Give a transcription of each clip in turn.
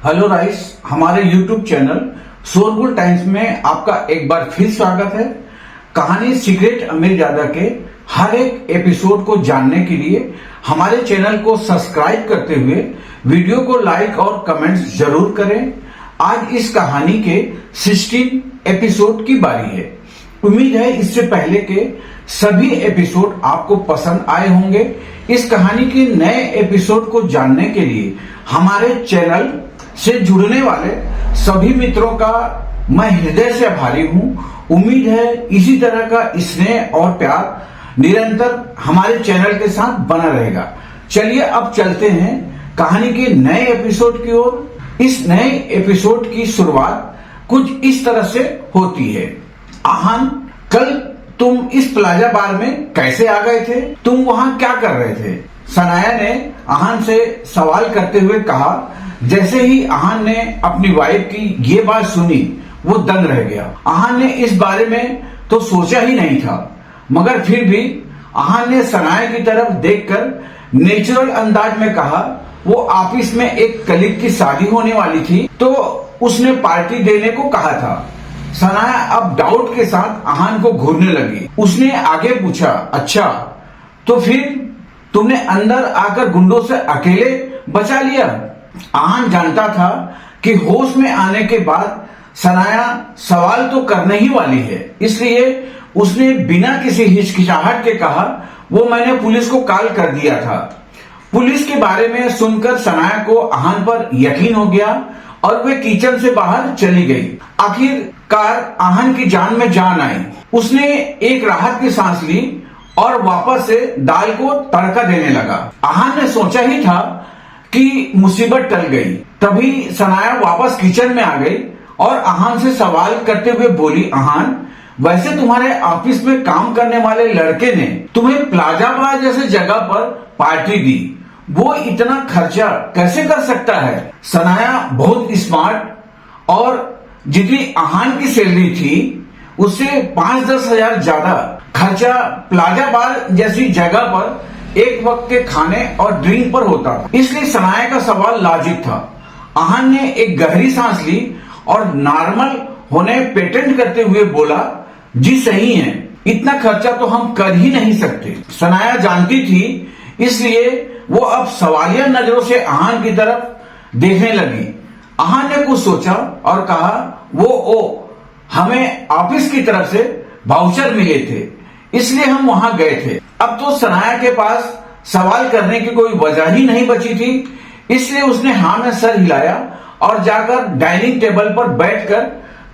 Hello rice, हमारे YouTube channel शोरगुल times में आपका एक बार फिर स्वागत है। कहानी सीक्रेट अमीरजादा के हर एक एपिसोड को जानने के लिए हमारे चैनल को सब्सक्राइब करते हुए वीडियो को लाइक और कमेंट्स जरूर करें। आज इस कहानी के 16 एपिसोड की बारी है। उम्मीद है इससे पहले के सभी एपिसोड आपको पसंद आए होंगे। इस कहानी के नए एपिसोड को जानने के लिए हमारे चैनल से जुड़ने वाले सभी मित्रों का मैं हृदय से आभारी हूं। उम्मीद है इसी तरह का स्नेह और प्यार निरंतर हमारे चैनल के साथ बना रहेगा। चलिए अब चलते हैं कहानी के नए एपिसोड की ओर। इस नए एपिसोड की शुरुआत कुछ इस तरह से होती है। आहान, कल तुम इस प्लाजा बार में कैसे आ गए थे? तुम वहां क्या कर रहे थे? सनाया ने आहान से सवाल करते हुए कहा। जैसे ही आहान ने अपनी वाइफ की ये बात सुनी वो दंग रह गया। आहान ने इस बारे में तो सोचा ही नहीं था, मगर फिर भी आहान ने सनाया की तरफ देखकर नेचुरल अंदाज में कहा। वो ऑफिस में एक कलीग की शादी होने वाली थी तो उसने पार्टी देने को कहा था। सनाया अब डाउट के साथ आहान को घूरने लगी। उसने आगे पूछा, अच्छा तो फिर तुमने अंदर आकर गुंडों से अकेले बचा लिया? आहान जानता था कि होश में आने के बाद सनाया सवाल तो करने ही वाली है, इसलिए उसने बिना किसी हिचकिचाहट के कहा, वो मैंने पुलिस को कॉल कर दिया था। पुलिस के बारे में सुनकर सनाया को आहान पर यकीन हो गया और वे किचन से बाहर चली गई। आखिरकार आहान की जान में जान आई। उसने एक राहत की सांस ली और वापस से दाल को तड़का देने लगा। आहान ने सोचा ही था कि मुसीबत टल गई। तभी सनाया वापस किचन में आ गई और आहान से सवाल करते हुए बोली, आहान, वैसे तुम्हारे ऑफिस में काम करने वाले लड़के ने तुम्हें प्लाजा बार जैसे जगह पर पार्टी दी, वो इतना खर्चा कैसे कर सकता है? सनाया बहुत स्मार्ट और जितनी आहान की सैलरी थी उससे 5-10 हजार ज्यादा खर्चा प्लाजा बार जैसी जगह पर एक वक्त के खाने और ड्रिंक पर होता था। इसलिए सनाया का सवाल लाजिक था। आहान ने एक गहरी सांस ली और नॉर्मल होने पेटेंट करते हुए बोला, जी सही है, इतना खर्चा तो हम कर ही नहीं सकते। सनाया जानती थी, इसलिए वो अब सवालिया नजरों से आहान की तरफ देखने लगी। आहान ने कुछ सोचा और कहा, हमें ऑफिस की तरफ से वाउचर मिले थे, इसलिए हम वहां गए थे। अब तो सनाया के पास सवाल करने की कोई वजह ही नहीं बची थी, इसलिए उसने हाँ में सर हिलाया और जाकर डाइनिंग टेबल पर बैठकर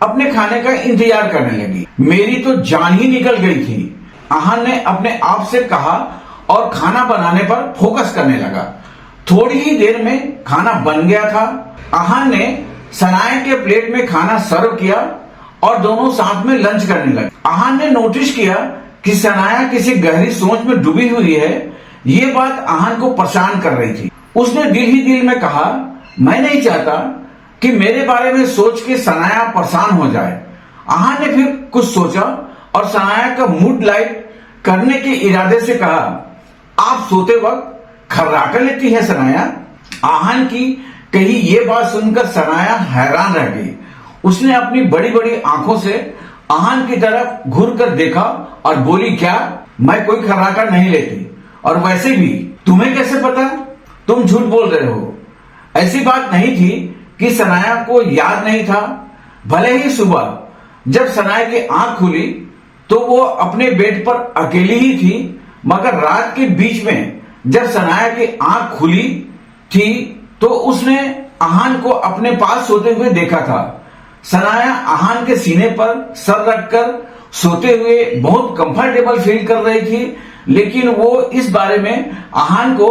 अपने खाने का इंतजार करने लगी। मेरी तो जान ही निकल गई थी, आहान ने अपने आप से कहा और खाना बनाने पर फोकस करने लगा। थोड़ी ही देर में खाना बन गया था। आहान ने सनाया के प्लेट में खाना सर्व किया और दोनों साथ में लंच करने लगे। आहान ने नोटिस किया कि सनाया किसी गहरी सोच में डूबी हुई है। ये बात आहान को परेशान कर रही थी। उसने दिल ही दिल में कहा, मैं नहीं चाहता कि मेरे बारे में सोच के सनाया परेशान हो जाए। आहान ने फिर कुछ सोचा और सनाया का मूड लाइट करने के इरादे से कहा, आप सोते वक्त खर्राटा लेती है सनाया? आहान की कही ये बात सुनकर सनाया हैरान रह गई। उसने अपनी बड़ी बड़ी आंखों से आहान की तरफ घूर कर देखा और बोली, क्या मैं कोई खर्राटा नहीं लेती? और वैसे भी तुम्हें कैसे पता? तुम झूठ बोल रहे हो। ऐसी बात नहीं थी कि सनाया को याद नहीं था। भले ही सुबह जब सनाया की आंख खुली तो वो अपने बेड पर अकेली ही थी, मगर रात के बीच में जब सनाया की आंख खुली थी तो उसने आहान को अपने पास सोते हुए देखा था। सनाया आहान के सीने पर सर रखकर सोते हुए बहुत कंफर्टेबल फील कर रही थी, लेकिन वो इस बारे में आहान को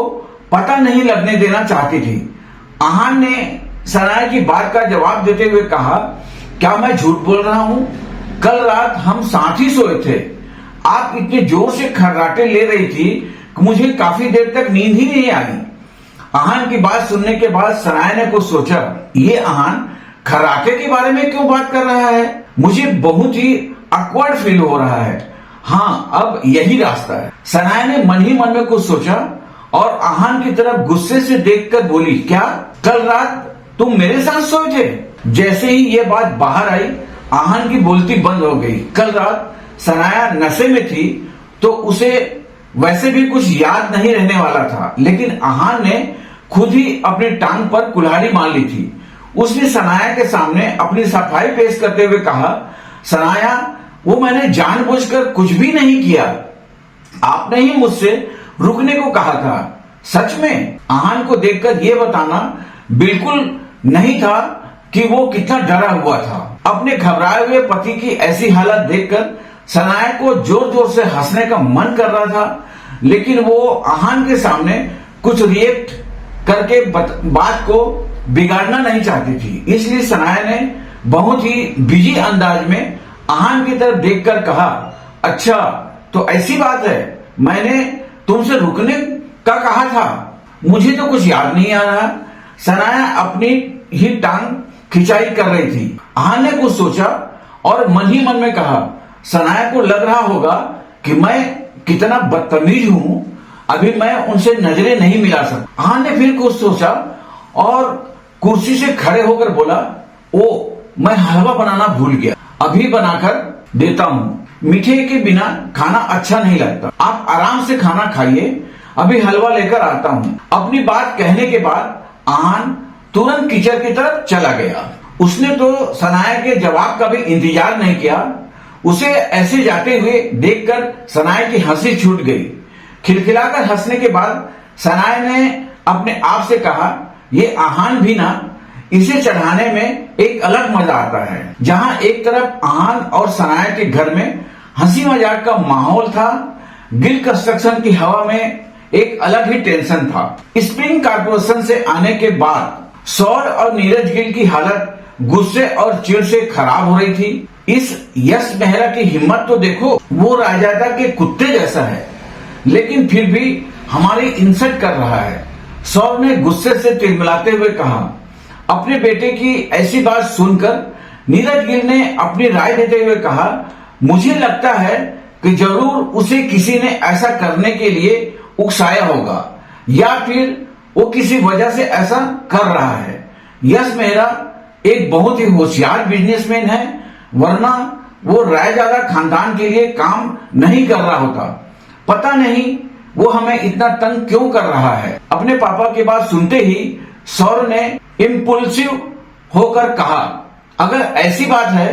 पता नहीं लगने देना चाहती थी। आहान ने सनाया की बात का जवाब देते हुए कहा, क्या मैं झूठ बोल रहा हूं? कल रात हम साथ ही सोए थे। आप इतने जोर से खर्राटे ले रही थी कि मुझे काफी देर तक नींद ही नहीं आई। आहान की बात सुनने के बाद सनाया ने कुछ सोचा, ये आहान खर्राटे के बारे में क्यों बात कर रहा है? मुझे बहुत ही ऑकवर्ड फील हो रहा है। हाँ, अब यही रास्ता है। सनाया ने मन ही मन में कुछ सोचा और आहान की तरफ गुस्से से देखकर बोली, क्या कल रात तुम मेरे साथ सोए थे? जैसे ही ये बात बाहर आई, आहान की बोलती बंद हो गई। कल रात सनाया नशे में थी तो उसे वैसे भी कुछ याद नहीं रहने वाला था, लेकिन आहान ने खुद ही अपनी टांग पर कुल्हाड़ी मार ली थी। उसने सनाया के सामने अपनी सफाई पेश करते हुए कहा, सनाया, वो मैंने जानबूझकर कुछ भी नहीं किया। आपने ही मुझसे रुकने को कहा था। सच में? आहान को देखकर यह बताना बिल्कुल नहीं था कि वो कितना डरा हुआ था। अपने घबराए हुए पति की ऐसी हालत देखकर सनाया को जोर जोर से हंसने का मन कर रहा था, लेकिन वो आहान के सामने कुछ रिएक्ट करके बात को बिगाड़ना नहीं चाहती थी। इसलिए सनाया ने बहुत ही बिजी अंदाज में आहान की तरफ देखकर कहा, अच्छा तो ऐसी बात है, मैंने तुमसे रुकने का कहा था, मुझे तो कुछ याद नहीं आ रहा। सनाया अपनी ही टांग खिंचाई कर रही थी। आहान ने कुछ सोचा और मन ही मन में कहा, सनाया को लग रहा होगा कि मैं कितना बदतमीज हूं, अभी मैं उनसे नजरें नहीं मिला सकता। आहान ने फिर कुछ सोचा और कुर्सी से खड़े होकर बोला, ओ मैं हलवा बनाना भूल गया, अभी बनाकर देता हूँ। मीठे के बिना खाना अच्छा नहीं लगता, आप आराम से खाना खाइए, अभी हलवा लेकर आता हूँ। अपनी बात कहने के बाद आहान तुरंत किचन की तरफ चला गया। उसने तो सनाया के जवाब का भी इंतजार नहीं किया। उसे ऐसे जाते हुए देखकर सनाया की हंसी छूट गई। खिलखिलाकर हंसने के बाद सनाया ने अपने आप से कहा, ये आहान भी ना, इसे चढ़ाने में एक अलग मजा आता है। जहां एक तरफ आहान और सनाया के घर में हंसी मजाक का माहौल था, गिल कंस्ट्रक्शन की हवा में एक अलग ही टेंशन था। स्प्रिंग कॉर्पोरेशन से आने के बाद सौर और नीरज गिल की हालत गुस्से और चिढ़ से खराब हो रही थी। इस यश मेहरा की हिम्मत तो देखो, वो राजादा के कुत्ते जैसा है, लेकिन फिर भी हमारी इंसल्ट कर रहा है। सौर ने गुस्से से तिलमिलाते हुए कहा। अपने बेटे की ऐसी बात सुनकर नीरज गिल ने अपनी राय देते हुए कहा, मुझे लगता है कि जरूर उसे किसी ने ऐसा करने के लिए उकसाया होगा, या फिर वो किसी वजह से ऐसा कर रहा है। यश मेहरा एक बहुत ही होशियार बिजनेसमैन है, वरना वो रायजादा खानदान के लिए काम नहीं कर रहा होता। पता नहीं वो हमें इतना तंग क्यों कर रहा है। अपने पापा की बात सुनते ही सौर ने इम्पल्सिव होकर कहा, अगर ऐसी बात है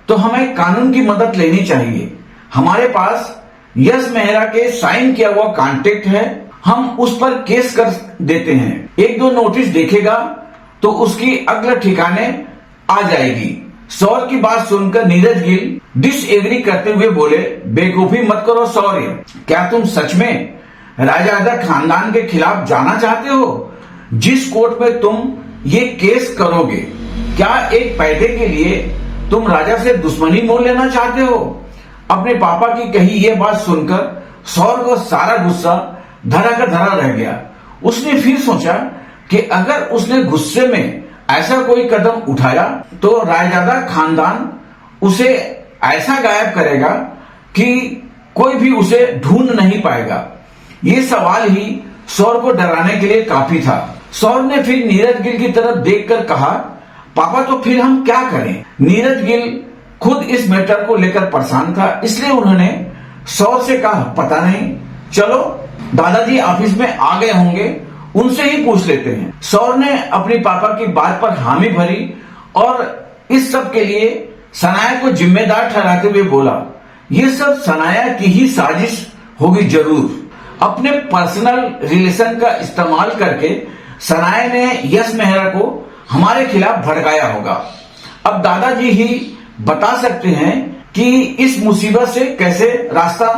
तो हमें कानून की मदद लेनी चाहिए। हमारे पास यश मेहरा के साइन किया हुआ कॉन्ट्रैक्ट है, हम उस पर केस कर देते हैं। एक दो नोटिस देखेगा तो उसकी अक्ल ठिकाने आ जाएगी। सौर की बात सुनकर नीरज गिल डिसएग्री करते हुए बोले, बेवकूफी मत करो सौर्य, क्या तुम सच में राजादा खानदान के खिलाफ जाना चाहते हो? जिस कोर्ट में तुम ये केस करोगे, क्या एक पैसे के लिए तुम राजा से दुश्मनी मोल लेना चाहते हो? अपने पापा की कही ये बात सुनकर सौर को सारा गुस्सा धरा का धरा रह गया। उसने फिर सोचा कि अगर उसने गुस्से में ऐसा कोई कदम उठाया तो रायजादा खानदान उसे ऐसा गायब करेगा कि कोई भी उसे ढूंढ नहीं पाएगा। ये सवाल ही सौर को डराने के लिए काफी था। सौर ने फिर नीरज गिल की तरफ देखकर कहा, पापा तो फिर हम क्या करें? नीरज गिल खुद इस मैटर को लेकर परेशान था, इसलिए उन्होंने सौर से कहा, पता नहीं, चलो दादाजी ऑफिस में आ गए होंगे, उनसे ही पूछ लेते हैं। सौर ने अपने पापा की बात पर हामी भरी और इस सब के लिए सनाया को जिम्मेदार ठहराते हुए बोला, ये सब सनाया की ही साजिश होगी जरूर। अपने पर्सनल रिलेशन का इस्तेमाल करके सनाया ने यश मेहरा को हमारे खिलाफ भड़काया होगा। अब दादाजी ही बता सकते हैं कि इस मुसीबत से कैसे रास्ता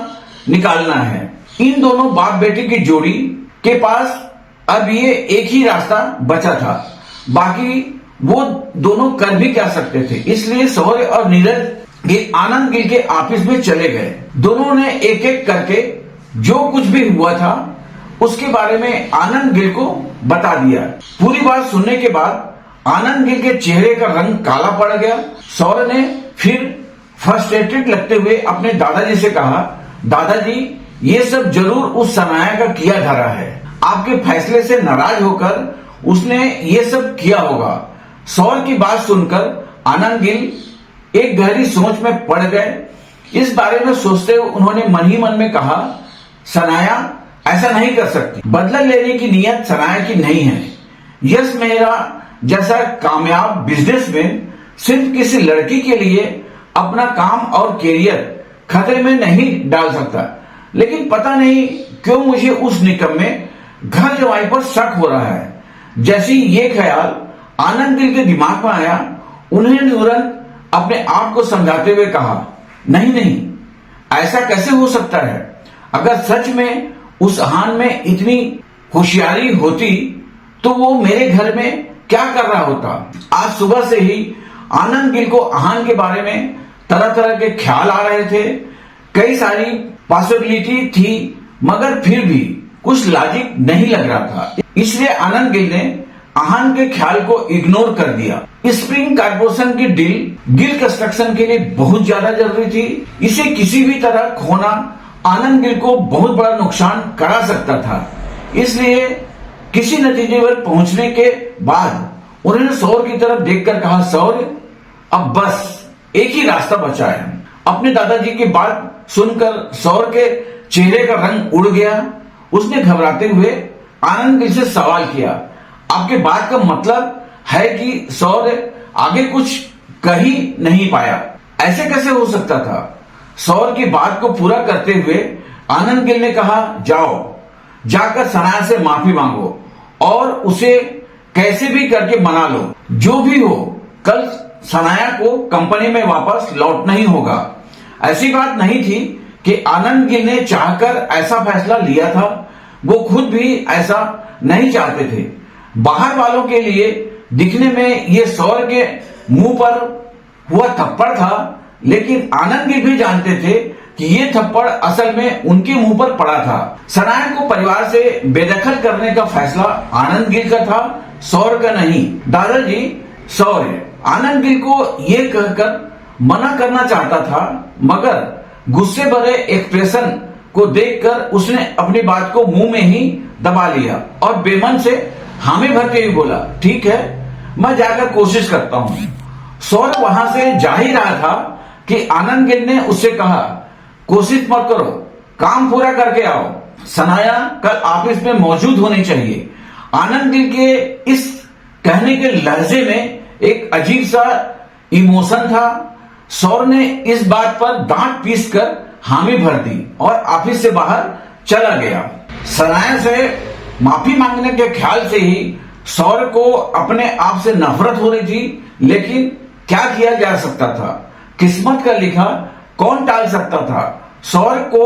निकालना है। इन दोनों बाप बेटी की जोड़ी के पास अब ये एक ही रास्ता बचा था, बाकी वो दोनों कर भी क्या सकते थे। इसलिए सौर्य और नीरज ये आनंद गिल के ऑफिस में चले गए। दोनों ने एक एक करके जो कुछ भी हुआ था उसके बारे में आनंद गिल को बता दिया। पूरी बात सुनने के बाद आनंद गिल के चेहरे का रंग काला पड़ गया। सौर्य ने फिर फ्रस्ट्रेटेड लगते हुए अपने दादाजी से कहा, दादाजी ये सब जरूर उस सनाया का किया धरा है, आपके फैसले से नाराज होकर उसने ये सब किया होगा। सौर की बात सुनकर आनंद गिल एक गहरी सोच में पड़ गए। इस बारे में सोचते हुए उन्होंने मन ही मन में कहा, सनाया ऐसा नहीं कर सकती। बदला लेने की नीयत सनाया की नहीं है। यश मेहरा जैसा कामयाब बिजनेसमैन सिर्फ किसी लड़की के लिए अपना काम और कैरियर खतरे में नहीं डाल सकता। लेकिन पता नहीं क्यों मुझे उस निकम्मे घर जमाई पर शक हो रहा है। जैसे ये ख्याल आनंद गिल के दिमाग में आया, उन्होंने तुरंत अपने आप को समझाते हुए कहा, नहीं नहीं, ऐसा कैसे हो सकता है। अगर सच में उस आहान में इतनी होशियारी होती तो वो मेरे घर में क्या कर रहा होता। आज सुबह से ही आनंद गिल को आहान के बारे में तरह तरह के ख्याल आ रहे थे। कई सारी पॉसिबिलिटी थी, मगर फिर भी कुछ लॉजिक नहीं लग रहा था। इसलिए आनंद गिल ने आहान के ख्याल को इग्नोर कर दिया। स्प्रिंग कॉर्पोरेशन की डील गिल कंस्ट्रक्शन के लिए बहुत ज्यादा जरूरी थी। इसे किसी भी तरह खोना आनंद गिल को बहुत बड़ा नुकसान करा सकता था। इसलिए किसी नतीजे पर पहुंचने के बाद उन्होंने सौर की तरफ देखकर कहा, सौर अब बस एक ही रास्ता बचा है। अपने दादाजी की बात सुनकर सौर के चेहरे का रंग उड़ गया। उसने घबराते हुए आनंद गिल से सवाल किया, आपके बात का मतलब है कि सौर आगे कुछ कह ही नहीं पाया। ऐसे कैसे हो सकता था। सौर की बात को पूरा करते हुए आनंद गिल ने कहा, जाओ जाकर सनाया से माफी मांगो और उसे कैसे भी करके मना लो। जो भी हो, कल सनाया को कंपनी में वापस लौटना ही होगा। ऐसी बात नहीं थी कि आनंद गिल ने चाहकर ऐसा फैसला लिया था। वो खुद भी ऐसा नहीं चाहते थे। बाहर वालों के लिए दिखने में ये सौर के मुंह पर हुआ थप्पड़ था, लेकिन आनंद गिल भी जानते थे कि ये थप्पड़ असल में उनके मुंह पर पड़ा था। सनाया को परिवार से बेदखल करने का फैसला आनंद गिल का था, सौर का नहीं। दादाजी, सौर आनंद गिल को ये कहकर मना करना चाहता था, मगर गुस्से भरे एक्सप्रेशन को देखकर उसने अपनी बात को मुंह में ही दबा लिया और बेमन से हामी भरते हुए बोला, ठीक है, मैं जाकर कोशिश करता हूं। सौर वहां से जा ही रहा था कि आनंद गिल ने उससे कहा, कोशिश मत करो, काम पूरा करके आओ। सनाया कल ऑफिस में मौजूद होनी चाहिए। आनंद गिल के इस कहने के लहजे में एक अजीब सा इमोशन था। सौर ने इस बात पर दांत पीसकर हामी भर दी और ऑफिस से बाहर चला गया। सनाया से माफी मांगने के ख्याल से ही सौर को अपने आप से नफरत हो रही थी, लेकिन क्या किया जा सकता था। किस्मत का लिखा कौन टाल सकता था। सौर को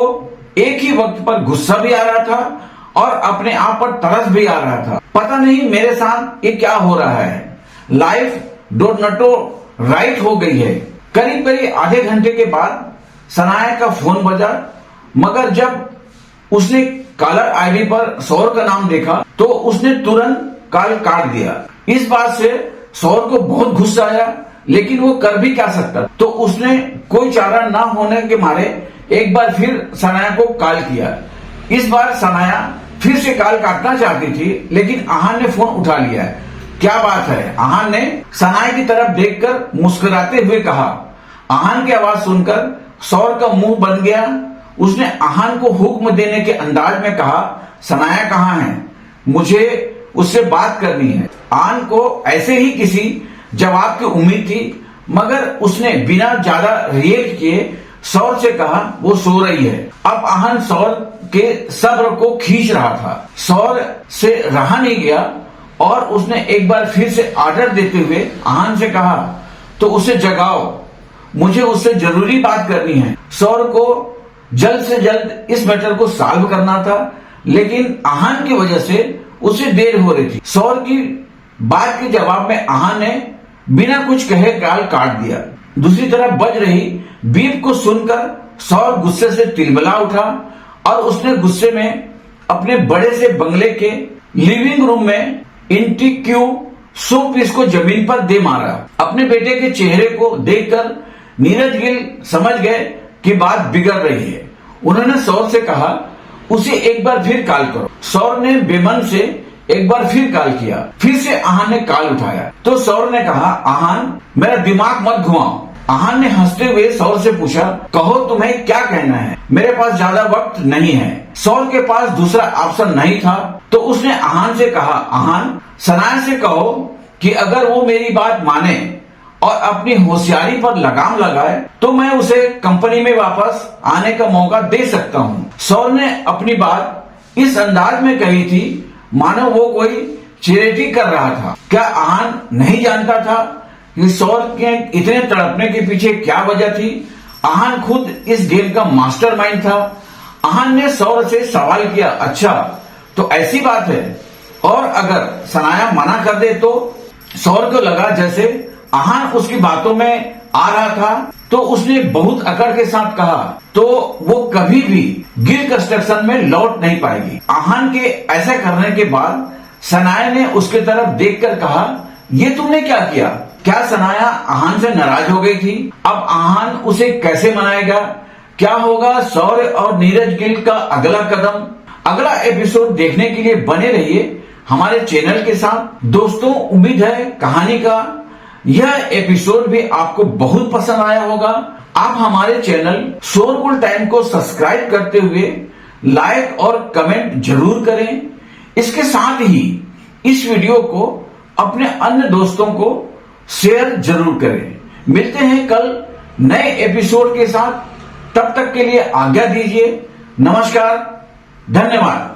एक ही वक्त पर गुस्सा भी आ रहा था और अपने आप पर तरस भी आ रहा था। पता नहीं मेरे साथ ये क्या हो रहा है। लाइफ डोंट नॉट राइट हो गई है। करीब करीब आधे घंटे के बाद सनाया का फोन बजा, मगर जब उसने कॉलर आईडी पर सौर का नाम देखा तो उसने तुरंत कॉल काट दिया। इस बात से सौर को बहुत गुस्सा आया, लेकिन वो कर भी क्या सकता। तो उसने कोई चारा ना होने के मारे एक बार फिर सनाया को कॉल किया। इस बार सनाया फिर से कॉल काटना चाहती थी, लेकिन आहान ने फोन उठा लिया। क्या बात है। आहान ने सनाया की तरफ देखकर मुस्कुराते हुए कहा। आहान की आवाज सुनकर सौर का मुंह बन गया। उसने आहान को हुक्म देने के अंदाज में कहा, सनाया कहाँ है, मुझे उससे बात करनी है। आहान को ऐसे ही किसी जवाब की उम्मीद थी, मगर उसने बिना ज्यादा रिएक्ट किए सौर से कहा, वो सो रही है। अब आहान सौर के सब्र को खींच रहा था। सौर से रहा नहीं गया और उसने एक बार फिर से ऑर्डर देते हुए आहान से कहा, तो उसे जगाओ, मुझे उससे जरूरी बात करनी है। सौर को जल्द से जल्द इस मैटर को सॉल्व करना था, लेकिन आहान की वजह से उसे देर हो रही थी। सौर की बात के जवाब में आहान ने बिना कुछ कहे कॉल काट दिया। दूसरी तरफ बज रही बीप को सुनकर सौर गुस्से से तिलमिला उठा और उसने गुस्से में अपने बड़े से बंगले के लिविंग रूम में इंटिक्यू शोपीस को जमीन पर दे मारा। अपने बेटे के चेहरे को देखकर नीरज गिल समझ गए कि बात बिगड़ रही है। उन्होंने सौर से कहा, उसे एक बार फिर कॉल करो। सौर ने बेमन से एक बार फिर कॉल किया। फिर से आहान ने कॉल उठाया तो सौर ने कहा, आहान मेरा दिमाग मत घुमाओ। आहान ने हंसते हुए सौर से पूछा, कहो तुम्हें क्या कहना है, मेरे पास ज्यादा वक्त नहीं है। सौर के पास दूसरा ऑप्शन नहीं था तो उसने आहान से कहा, आहान सनाया से कहो कि अगर वो मेरी बात माने और अपनी होशियारी पर लगाम लगाए तो मैं उसे कंपनी में वापस आने का मौका दे सकता हूँ। सौर ने अपनी बात इस अंदाज में कही थी मानो वो कोई चैरिटी कर रहा था। क्या आहान नहीं जानता था कि सौर के इतने तड़पने के पीछे क्या वजह थी? आहान खुद इस गेम का मास्टरमाइंड था। आहान ने सौर से सवाल किया, अच्छा तो ऐसी बात है, और अगर सनाया मना कर दे तो? सौर को लगा जैसे आहान उसकी बातों में आ रहा था तो उसने बहुत अकड़ के साथ कहा, तो वो कभी भी गिल कंस्ट्रक्शन में लौट नहीं पाएगी। आहान के ऐसा करने के बाद सनाया ने उसके तरफ देखकर कहा, ये तुमने क्या किया? क्या सनाया आहान से नाराज हो गई थी? अब आहान उसे कैसे मनाएगा? क्या होगा सौर और नीरज गिल का अगला कदम? अगला एपिसोड देखने के लिए बने रहिए हमारे चैनल के साथ। दोस्तों, उम्मीद है कहानी का यह एपिसोड भी आपको बहुत पसंद आया होगा। आप हमारे चैनल शोरगुल टाइम को सब्सक्राइब करते हुए लाइक और कमेंट जरूर करें। इसके साथ ही इस वीडियो को अपने अन्य दोस्तों को शेयर जरूर करें। मिलते हैं कल नए एपिसोड के साथ, तब तक के लिए आज्ञा दीजिए। नमस्कार, धन्यवाद।